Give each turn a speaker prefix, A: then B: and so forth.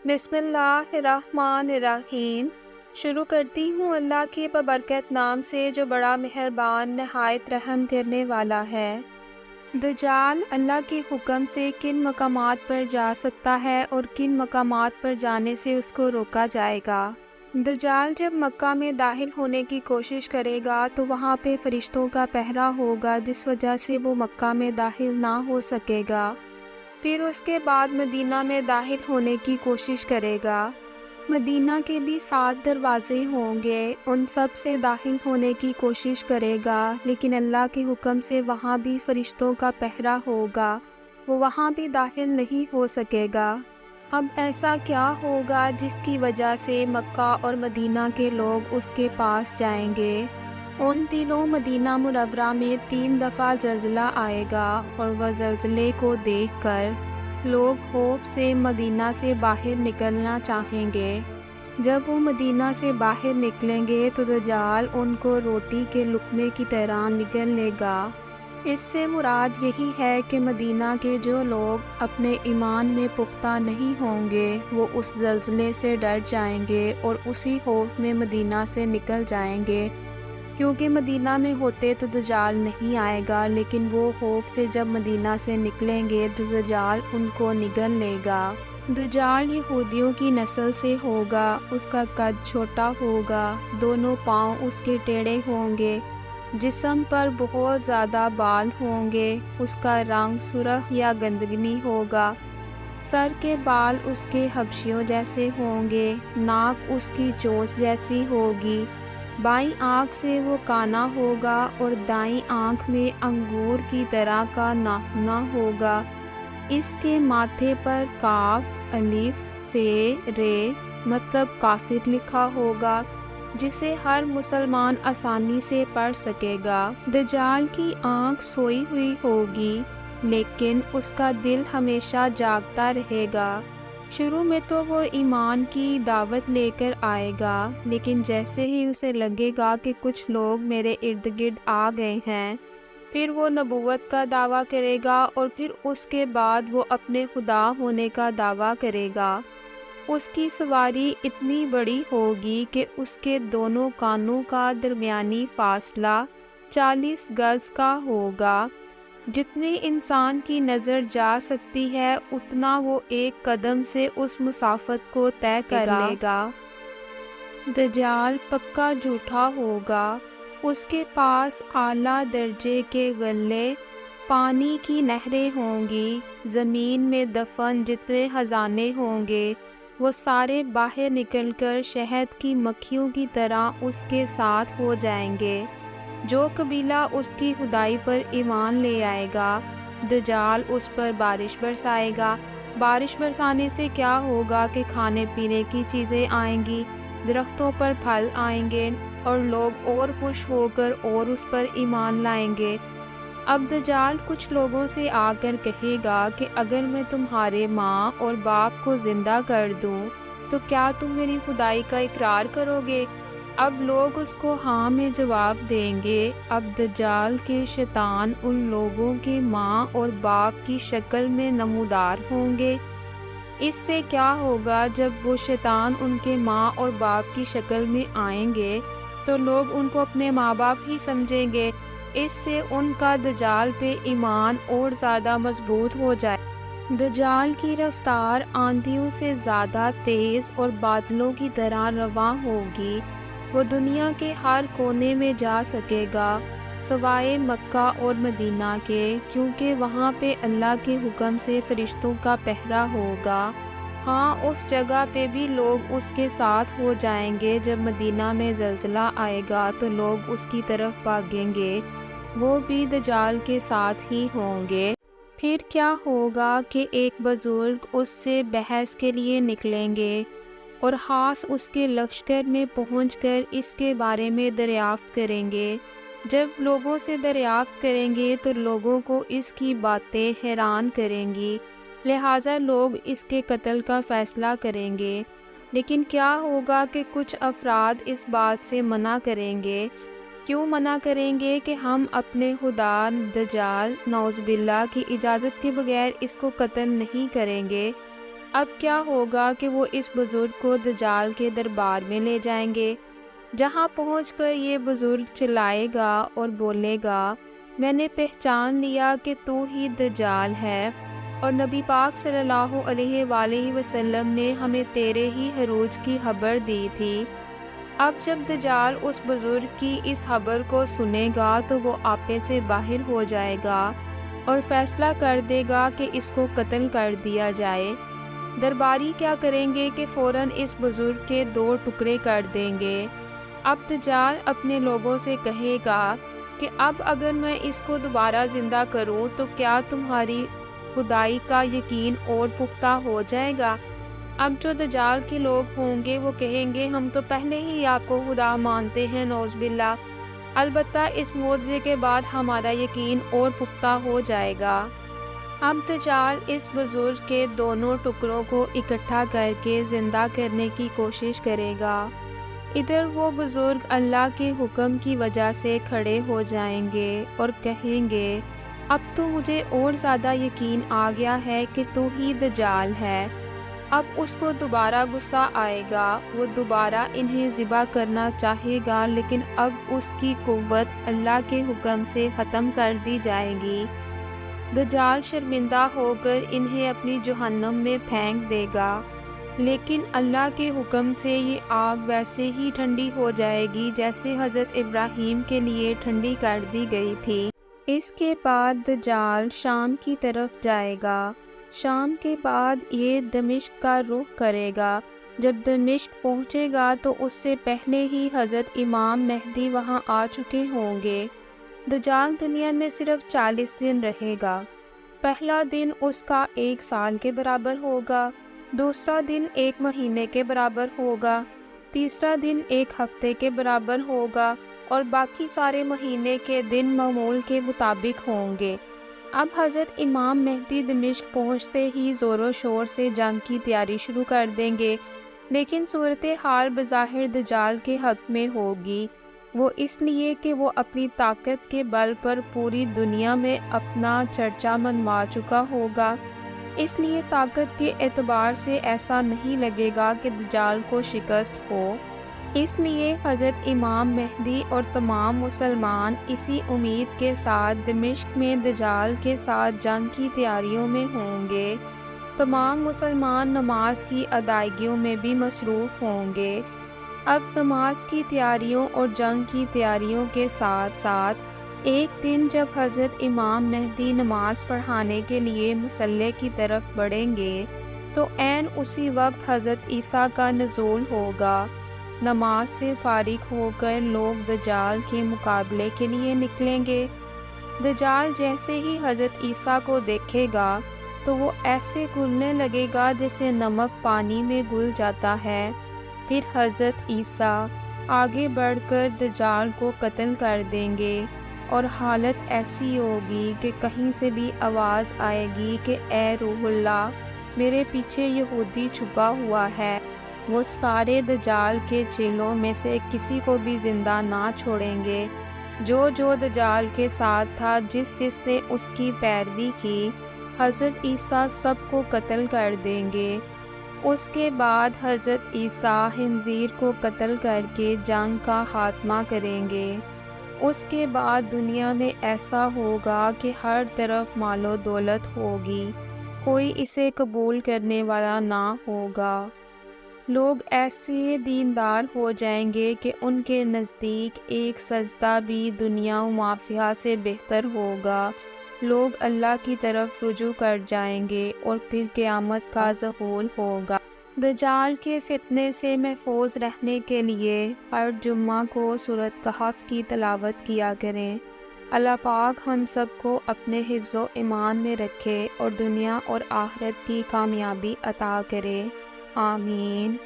A: بسم اللہ الرحمن الرحیم۔ شروع کرتی ہوں اللہ کے ببرکت نام سے جو بڑا مہربان نہایت رحم کرنے والا ہے۔ دجال اللہ کے حکم سے کن مقامات پر جا سکتا ہے اور کن مقامات پر جانے سے اس کو روکا جائے گا۔ دجال جب مکہ میں داخل ہونے کی کوشش کرے گا تو وہاں پہ فرشتوں کا پہرا ہوگا، جس وجہ سے وہ مکہ میں داخل نہ ہو سکے گا۔ پھر اس کے بعد مدینہ میں داخل ہونے کی کوشش کرے گا۔ مدینہ کے بھی 7 دروازے ہوں گے، ان سب سے داخل ہونے کی کوشش کرے گا، لیکن اللہ کے حکم سے وہاں بھی فرشتوں کا پہرا ہوگا، وہ وہاں بھی داخل نہیں ہو سکے گا۔ اب ایسا کیا ہوگا جس کی وجہ سے مکہ اور مدینہ کے لوگ اس کے پاس جائیں گے؟ ان دنوں مدینہ منورہ میں 3 دفعہ زلزلہ آئے گا، اور وہ زلزلے کو دیکھ کر لوگ خوف سے مدینہ سے باہر نکلنا چاہیں گے۔ جب وہ مدینہ سے باہر نکلیں گے تو دجال ان کو روٹی کے لقمے کی طرح نگل لے گا۔ اس سے مراد یہی ہے کہ مدینہ کے جو لوگ اپنے ایمان میں پختہ نہیں ہوں گے وہ اس زلزلے سے ڈر جائیں گے اور اسی خوف میں مدینہ سے نکل جائیں گے، کیونکہ مدینہ میں ہوتے تو دجال نہیں آئے گا، لیکن وہ خوف سے جب مدینہ سے نکلیں گے تو دجال ان کو نگل لے گا۔ دجال یہودیوں کی نسل سے ہوگا، اس کا قد چھوٹا ہوگا، دونوں پاؤں اس کے ٹیڑھے ہوں گے، جسم پر بہت زیادہ بال ہوں گے، اس کا رنگ سرخ یا گندمی ہوگا، سر کے بال اس کے حبشیوں جیسے ہوں گے، ناک اس کی چونچ جیسی ہوگی، بائیں آنکھ سے وہ کانا ہوگا اور دائیں آنکھ میں انگور کی طرح کا ناخنا ہوگا۔ اس کے ماتھے پر کاف، الف، فے، رے مطلب کافر لکھا ہوگا، جسے ہر مسلمان آسانی سے پڑھ سکے گا۔ دجال کی آنکھ سوئی ہوئی ہوگی، لیکن اس کا دل ہمیشہ جاگتا رہے گا۔ شروع میں تو وہ ایمان کی دعوت لے کر آئے گا، لیکن جیسے ہی اسے لگے گا کہ کچھ لوگ میرے ارد گرد آ گئے ہیں، پھر وہ نبوت کا دعویٰ کرے گا، اور پھر اس کے بعد وہ اپنے خدا ہونے کا دعویٰ کرے گا۔ اس کی سواری اتنی بڑی ہوگی کہ اس کے دونوں کانوں کا درمیانی فاصلہ 40 گز کا ہوگا۔ جتنے انسان کی نظر جا سکتی ہے اتنا وہ ایک قدم سے اس مسافت کو طے کر لے گا۔ دجال پکا جھوٹا ہوگا، اس کے پاس اعلیٰ درجے کے غلے، پانی کی نہریں ہوں گی، زمین میں دفن جتنے خزانے ہوں گے وہ سارے باہر نکل کر شہد کی مکھیوں کی طرح اس کے ساتھ ہو جائیں گے۔ جو قبیلہ اس کی خدائی پر ایمان لے آئے گا، دجال اس پر بارش برسائے گا۔ بارش برسانے سے کیا ہوگا کہ کھانے پینے کی چیزیں آئیں گی، درختوں پر پھل آئیں گے، اور لوگ اور خوش ہو کر اور اس پر ایمان لائیں گے۔ اب دجال کچھ لوگوں سے آ کر کہے گا کہ اگر میں تمہارے ماں اور باپ کو زندہ کر دوں تو کیا تم میری خدائی کا اقرار کرو گے؟ اب لوگ اس کو ہاں میں جواب دیں گے۔ اب دجال کے شیطان ان لوگوں کے ماں اور باپ کی شکل میں نمودار ہوں گے۔ اس سے کیا ہوگا، جب وہ شیطان ان کے ماں اور باپ کی شکل میں آئیں گے تو لوگ ان کو اپنے ماں باپ ہی سمجھیں گے۔ اس سے ان کا دجال پہ ایمان اور زیادہ مضبوط ہو جائے۔ دجال کی رفتار آندھیوں سے زیادہ تیز اور بادلوں کی طرح رواں ہوگی، وہ دنیا کے ہر کونے میں جا سکے گا سوائے مکہ اور مدینہ کے، کیونکہ وہاں پہ اللہ کے حکم سے فرشتوں کا پہرا ہوگا۔ ہاں، اس جگہ پہ بھی لوگ اس کے ساتھ ہو جائیں گے۔ جب مدینہ میں زلزلہ آئے گا تو لوگ اس کی طرف بھاگیں گے، وہ بھی دجال کے ساتھ ہی ہوں گے۔ پھر کیا ہوگا کہ ایک بزرگ اس سے بحث کے لیے نکلیں گے، اور خاص اس کے لشکر میں پہنچ کر اس کے بارے میں دریافت کریں گے۔ جب لوگوں سے دریافت کریں گے تو لوگوں کو اس کی باتیں حیران کریں گی، لہٰذا لوگ اس کے قتل کا فیصلہ کریں گے۔ لیکن کیا ہوگا کہ کچھ افراد اس بات سے منع کریں گے۔ کیوں منع کریں گے کہ ہم اپنے خدا دجال نعوذ باللہ کی اجازت کے بغیر اس کو قتل نہیں کریں گے۔ اب کیا ہوگا کہ وہ اس بزرگ کو دجال کے دربار میں لے جائیں گے، جہاں پہنچ کر یہ بزرگ چلائے گا اور بولے گا، میں نے پہچان لیا کہ تو ہی دجال ہے، اور نبی پاک صلی اللہ علیہ وآلہ وسلم نے ہمیں تیرے ہی عروج کی خبر دی تھی۔ اب جب دجال اس بزرگ کی اس خبر کو سنے گا تو وہ آپے سے باہر ہو جائے گا اور فیصلہ کر دے گا کہ اس کو قتل کر دیا جائے۔ درباری کیا کریں گے کہ فوراً اس بزرگ کے 2 ٹکڑے کر دیں گے۔ اب دجال اپنے لوگوں سے کہے گا کہ اب اگر میں اس کو دوبارہ زندہ کروں تو کیا تمہاری خدائی کا یقین اور پختہ ہو جائے گا؟ اب جو دجال کے لوگ ہوں گے وہ کہیں گے ہم تو پہلے ہی آپ کو خدا مانتے ہیں، نعوذ باللہ، البتہ اس معجزے کے بعد ہمارا یقین اور پختہ ہو جائے گا۔ اب دجال اس بزرگ کے دونوں ٹکڑوں کو اکٹھا کر کے زندہ کرنے کی کوشش کرے گا۔ ادھر وہ بزرگ اللہ کے حکم کی وجہ سے کھڑے ہو جائیں گے اور کہیں گے، اب تو مجھے اور زیادہ یقین آ گیا ہے کہ تو ہی دجال ہے۔ اب اس کو دوبارہ غصہ آئے گا، وہ دوبارہ انہیں ذبح کرنا چاہے گا، لیکن اب اس کی قوت اللہ کے حکم سے ختم کر دی جائے گی۔ دجال شرمندہ ہو کر انہیں اپنی جہنم میں پھینک دے گا، لیکن اللہ کے حکم سے یہ آگ ویسے ہی ٹھنڈی ہو جائے گی جیسے حضرت ابراہیم کے لیے ٹھنڈی کر دی گئی تھی۔ اس کے بعد دجال شام کی طرف جائے گا۔ شام کے بعد یہ دمشق کا رخ کرے گا۔ جب دمشق پہنچے گا تو اس سے پہلے ہی حضرت امام مہدی وہاں آ چکے ہوں گے۔ دجال دنیا میں صرف 40 دن رہے گا۔ پہلا دن اس کا 1 سال کے برابر ہوگا، دوسرا دن 1 مہینے کے برابر ہوگا، تیسرا دن 1 ہفتے کے برابر ہوگا، اور باقی سارے مہینے کے دن معمول کے مطابق ہوں گے۔ اب حضرت امام مہدی دمشق پہنچتے ہی زور و شور سے جنگ کی تیاری شروع کر دیں گے، لیکن صورتحال بظاہر دجال کے حق میں ہوگی۔ وہ اس لیے کہ وہ اپنی طاقت کے بل پر پوری دنیا میں اپنا چرچا منوا چکا ہوگا، اس لیے طاقت کے اعتبار سے ایسا نہیں لگے گا کہ دجال کو شکست ہو۔ اس لیے حضرت امام مہدی اور تمام مسلمان اسی امید کے ساتھ دمشق میں دجال کے ساتھ جنگ کی تیاریوں میں ہوں گے۔ تمام مسلمان نماز کی ادائیگیوں میں بھی مصروف ہوں گے۔ اب نماز کی تیاریوں اور جنگ کی تیاریوں کے ساتھ ساتھ ایک دن جب حضرت امام مہدی نماز پڑھانے کے لیے مصلی کی طرف بڑھیں گے تو عین اسی وقت حضرت عیسیٰ کا نزول ہوگا۔ نماز سے فارغ ہو کر لوگ دجال کے مقابلے کے لیے نکلیں گے۔ دجال جیسے ہی حضرت عیسیٰ کو دیکھے گا تو وہ ایسے گھلنے لگے گا جیسے نمک پانی میں گھل جاتا ہے۔ پھر حضرت عیسیٰ آگے بڑھ کر دجال کو قتل کر دیں گے، اور حالت ایسی ہوگی کہ کہیں سے بھی آواز آئے گی کہ اے روح اللہ، میرے پیچھے یہودی چھپا ہوا ہے۔ وہ سارے دجال کے چیلوں میں سے کسی کو بھی زندہ نہ چھوڑیں گے۔ جو دجال کے ساتھ تھا، جس نے اس کی پیروی کی، حضرت عیسیٰ سب کو قتل کر دیں گے۔ اس کے بعد حضرت عیسیٰ خنزیر کو قتل کر کے جنگ کا خاتمہ کریں گے۔ اس کے بعد دنیا میں ایسا ہوگا کہ ہر طرف مال و دولت ہوگی، کوئی اسے قبول کرنے والا نہ ہوگا۔ لوگ ایسے دیندار ہو جائیں گے کہ ان کے نزدیک ایک سجدہ بھی دنیا و مافیہ سے بہتر ہوگا۔ لوگ اللہ کی طرف رجوع کر جائیں گے اور پھر قیامت کا ظہور ہوگا۔ دجال کے فتنے سے محفوظ رہنے کے لیے ہر جمعہ کو سورۃ کہف کی تلاوت کیا کریں۔ اللہ پاک ہم سب کو اپنے حفظ و ایمان میں رکھے اور دنیا اور آخرت کی کامیابی عطا کرے، آمین۔